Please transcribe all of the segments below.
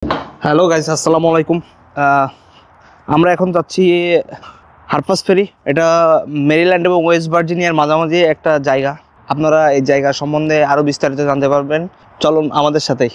Hello guys, আসসালামু আলাইকুম। আমরা এখন যাচ্ছি হারপাস ফেরি। এটা মেরিল্যান্ড এবং ওয়েস্ট ভার্জিনিয়ার মাঝামাঝি একটা জায়গা। আপনারা এই জায়গা সম্বন্ধে আরও বিস্তারিত জানতে পারবেন। চলুন আমাদের সাথেই।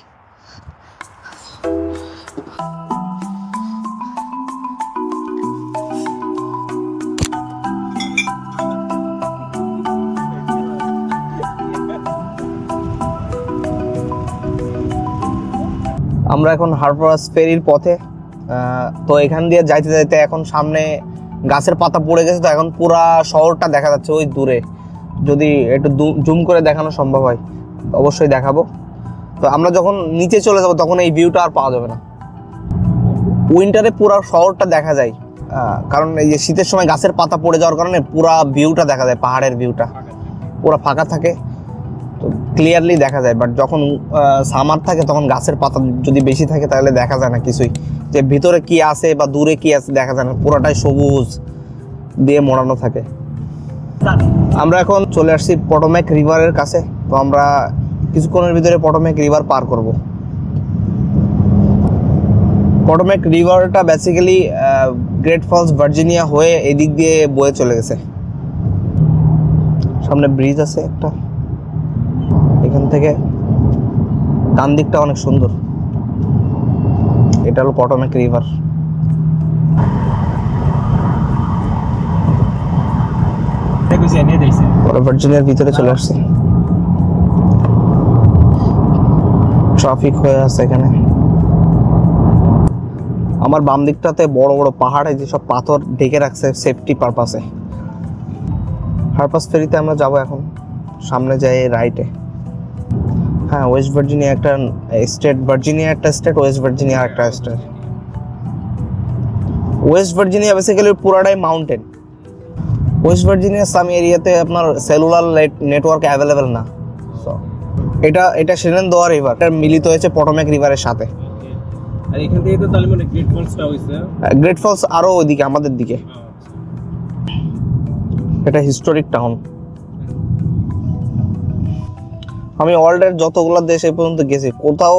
আমরা এখন হারপাস ফেরির পথে। তো এখান দিয়ে যাইতে যাইতে এখন সামনে গাছের পাতা পড়ে গেছে, তো এখন পুরা শহরটা দেখা যাচ্ছে ওই দূরে। যদি একটু জুম করে দেখানো সম্ভব হয় অবশ্যই দেখাবো। তো আমরা যখন নিচে চলে যাব তখন এই ভিউটা আর পাওয়া যাবে না। উইন্টারে পুরা শহরটা দেখা যায়, কারণ এই যে শীতের সময় গাছের পাতা পড়ে যাওয়ার কারণে পুরা ভিউটা দেখা যায়, পাহাড়ের ভিউটা পুরা ফাঁকা থাকে, তো ক্লিয়ারলি দেখা যায়। বাট যখন সামার থাকে তখন গাছের পাতা যদি বেশি থাকে তাহলে দেখা যায় না কিছুই, যে ভিতরে কি আছে বা দূরে কি আছে দেখা যায় না, পুরাটাই সবুজ দিয়ে মোড়ানো থাকে। আমরা এখন চলে আসছি পটোম্যাক রিভারের কাছে। তো আমরা কিছুক্ষণের ভিতরে পটোম্যাক রিভার পার করব। পটোম্যাক রিভারটা বেসিক্যালি গ্রেট ফলস ভার্জিনিয়া হয়ে এদিক দিয়ে বয়ে চলে গেছে। সামনে ব্রিজ আছে একটা, এখান থেকে ডান দিকটা অনেক সুন্দর। এটা হলো পটোম্যাক রিভার। ভার্জিনিয়ার ভিতরে চলে আসছে, ট্রাফিক হয়ে আছে এখানে। আমার বাম দিকটাতে বড় বড় পাহাড়ে যেসব পাথর ঢেকে রাখছে সেফটি পারপাসে। হারপাস ফেরিতে আমরা যাব এখন। সামনে যাই রাইটে। হ্যাঁ, ওয়েস্ট ভার্জিনিয়া একটা স্টেট, ভার্জিনিয়া একটা স্টেট, ওয়েস্ট ভার্জিনিয়া একটা স্টেট। ওয়েস্ট ভার্জিনিয়া বেসিক্যালি পুরাটাই মাউন্টেন। ওয়েস্ট ভার্জিনিয়ার সাম এরিয়াতে আপনার সেলুলার নেটওয়ার্ক অ্যাভেলেবেল না। এটা শেনেনদোয়া রিভার মিলিত হয়েছে পটোম্যাক রিভারের সাথে। আর এখান থেকে তো তাহলে মানে গ্রেট ফলসটা হইছে। গ্রেট ফলস আরো ওইদিকে আমাদের দিকে। এটা হিস্টোরিক টাউন। আমি ওয়ার্ল্ডের যতগুলো দেশ এই পর্যন্ত গেছি, কোথাও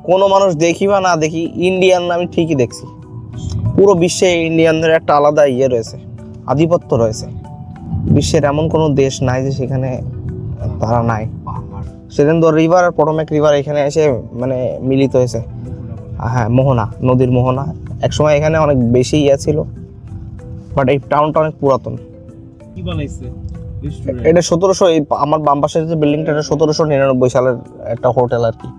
কোনো মানুষ দেখি বা না দেখি, ইন্ডিয়ান আমি ঠিকই দেখছি। পুরো বিশ্বে ইন্ডিয়ানদের একটা আলাদা ইয়ে রয়েছে, আধিপত্য রয়েছে। বিশ্বের এমন কোনো দেশ নাই যে সেখানে তারা নাই। শেনেনদোয়া রিভার আর পটোম্যাক রিভার এখানে এসে মানে মিলিত হয়েছে। হ্যাঁ, মোহনা, নদীর মোহনা। একসময় এখানে অনেক বেশি ইয়ে ছিল, বাট এই টাউনটা অনেক পুরাতন। কি বানাইছে? এটা 1700, আমার বাম পাশের যে বিল্ডিংটা, এটা 1799 সালের একটা হোটেল আর কি।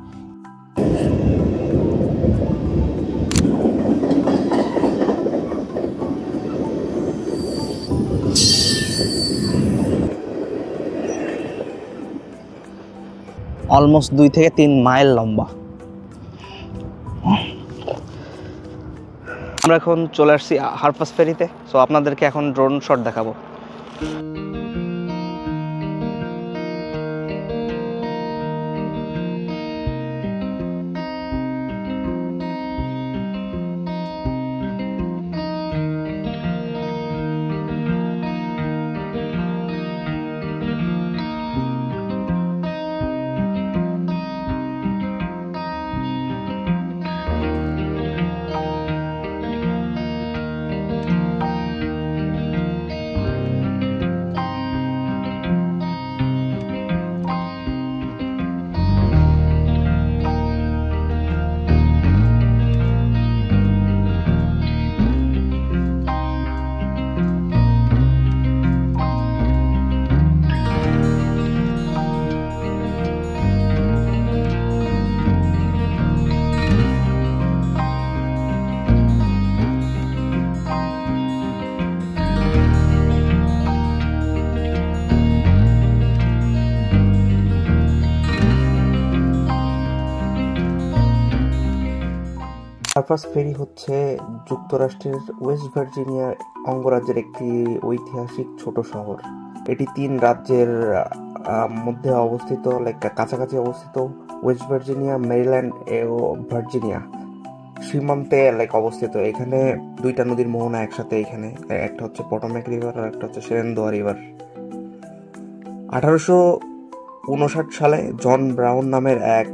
অলমোস্ট 2 থেকে 3 মাইল লম্বা। আমরা এখন চলে আসছি হারপাস ফেরিতে। সো আপনাদেরকে এখন ড্রোন শট দেখাবো। হারপাস ফেরি হচ্ছে যুক্তরাষ্ট্রের ওয়েস্ট ভার্জিনিয়া অঙ্গরাজ্যের একটি ঐতিহাসিক ছোট শহর। এটি 3 রাজ্যের মধ্যে অবস্থিত, কাছাকাছি অবস্থিত। ওয়েস্ট ভার্জিনিয়া, মেরিল্যান্ড ও ভার্জিনিয়া সীমান্তে অবস্থিত। এখানে 2টা নদীর মোহনা একসাথে। এখানে একটা হচ্ছে পটোম্যাক রিভার আর একটা হচ্ছে শেনেনদোয়া রিভার। 1859 সালে জন ব্রাউন নামের এক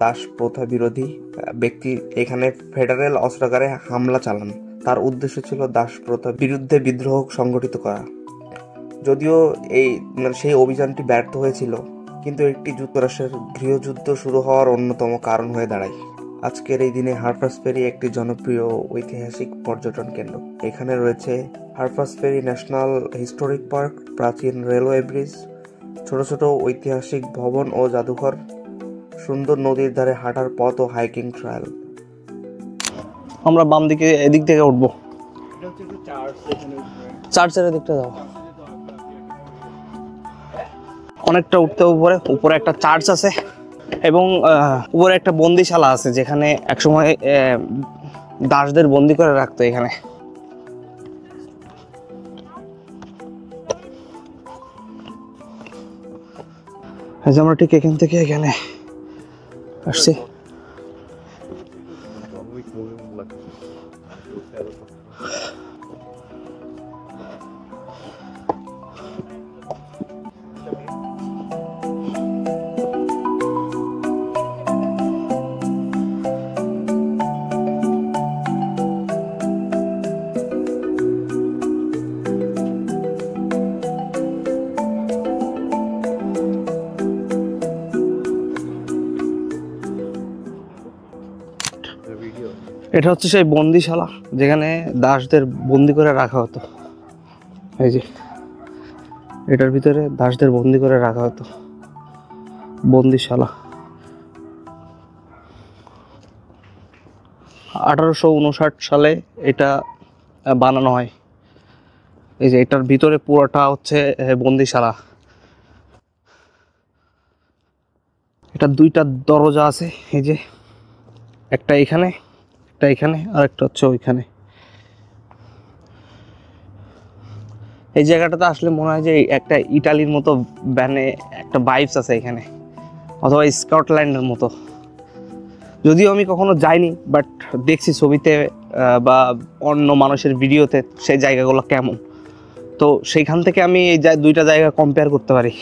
দাস প্রথা বিরোধী ব্যক্তি এখানে ফেডারেল অস্ত্রাগারে হামলা চালান। তার উদ্দেশ্য ছিল দাস প্রথা বিরুদ্ধে বিদ্রোহ সংগঠিত করা। যদিও সেই অভিযানটি ব্যর্থ হয়েছিল, কিন্তু একটি যুক্তরাষ্ট্রের গৃহযুদ্ধ শুরু হওয়ার অন্যতম কারণ হয়ে দাঁড়ায়। আজকের এই দিনে হার্পার্স ফেরি একটি জনপ্রিয় ঐতিহাসিক পর্যটন কেন্দ্র। এখানে রয়েছে হার্পার্স ফেরি ন্যাশনাল হিস্টোরিক পার্ক, প্রাচীন রেলওয়ে ব্রিজ, ছোট ছোট ঐতিহাসিক ভবন ও জাদুঘর, সুন্দর নদীর ধারে হাঁটার পথ ও হাইকিং ট্রায়াল। আমরা বাম দিকে এদিক থেকে উঠবো, চার্চের দিকটা যাও। অনেকটা উঠতে উপরে একটা চার্চ আছে এবং উপরে একটা বন্দিশালা আছে, যেখানে একসময় দাসদের বন্দি করে রাখতো। এখানে আমরা ঠিক এখান থেকে এখানে আসছি। এটা হচ্ছে সেই বন্দিশালা, যেখানে দাসদের বন্দি করে রাখা হতো। এই যে এটার ভিতরে দাসদের বন্দি করে রাখা হতো, বন্দিশালা। 1859 সালে এটা বানানো হয়। এই যে এটার ভিতরে পুরোটা হচ্ছে বন্দিশালা। এটা দুইটা দরজা আছে, এই যে একটা এখানে, একটা এখানে, আর একটা হচ্ছে ওইখানে। এই জায়গাটাতে আসলে মনে হয় যে একটা ইটালির মতো ব্যানে একটা ভাইবস আছে এখানে, অথবা স্কটল্যান্ডের মতো। যদিও আমি কখনো যাইনি, বাট দেখছি ছবিতে বা অন্য মানুষের ভিডিওতে সেই জায়গাগুলো কেমন, তো সেইখান থেকে আমি এই দুইটা জায়গা কম্পেয়ার করতে পারি।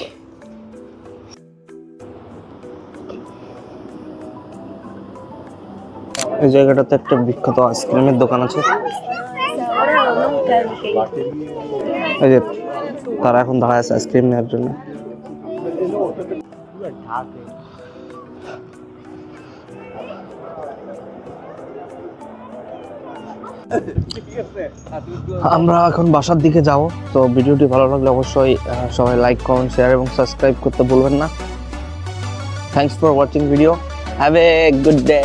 এই জায়গাটাতে একটা বিখ্যাত আইসক্রিমের দোকান আছে। এই যে তারা এখন দাঁড়ায় আছে আইসক্রিম নেওয়ার জন্য। আমরা এখন বাসার দিকে যাব। তো ভিডিওটি ভালো লাগলে অবশ্যই সবাই লাইক, কমেন্ট, শেয়ার এবং সাবস্ক্রাইব করতে ভুলবেন না। Thanks for watching video. Have a good day.